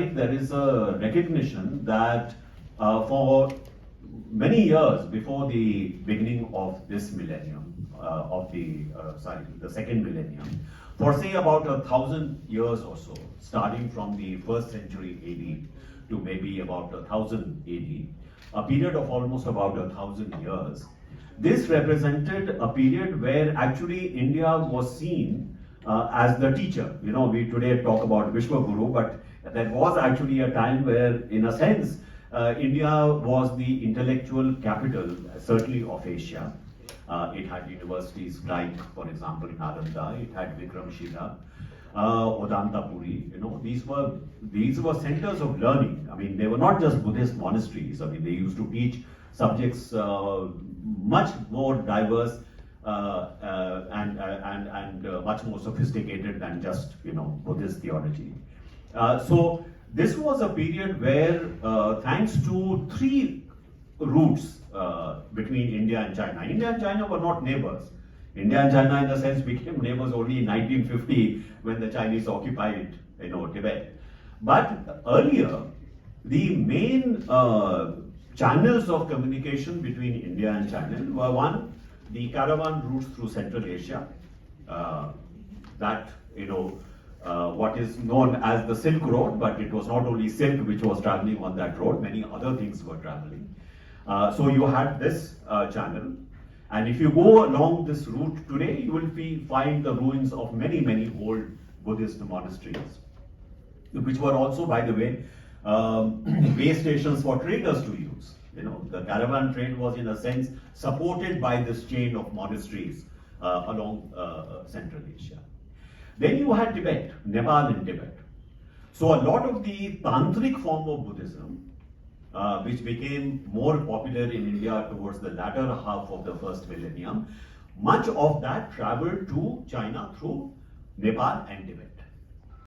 there is a recognition that for many years before the beginning of this millennium, the second millennium, for say about 1,000 years or so, starting from the first century AD to maybe about 1000 AD, a period of almost about 1,000 years, this represented a period where actually India was seen as the teacher. You know, we today talk about Vishwaguru, but there was actually a time where, in a sense, India was the intellectual capital, certainly of Asia. It had universities like, for example, Nalanda. It had Vikramshila, Odantapuri. You know, these were centers of learning. I mean, they were not just Buddhist monasteries. I mean, they used to teach subjects much more diverse and much more sophisticated than just Buddhist theology. So this was a period where, thanks to three routes between India and China. India and China were not neighbors. India and China, in a sense, became neighbors only in 1950 when the Chinese occupied, Tibet. But earlier, the main channels of communication between India and China were one, the caravan routes through Central Asia, what is known as the Silk Road, but it was not only silk which was traveling on that road, many other things were traveling. So you had this channel, and if you go along this route today, you will find the ruins of many, many old Buddhist monasteries, which were also, by the way, way stations for traders to use. The caravan trade was, in a sense, supported by this chain of monasteries along Central Asia. Then you had Tibet, Nepal and Tibet. So a lot of the tantric form of Buddhism, which became more popular in India towards the latter half of the first millennium, much of that traveled to China through Nepal and Tibet.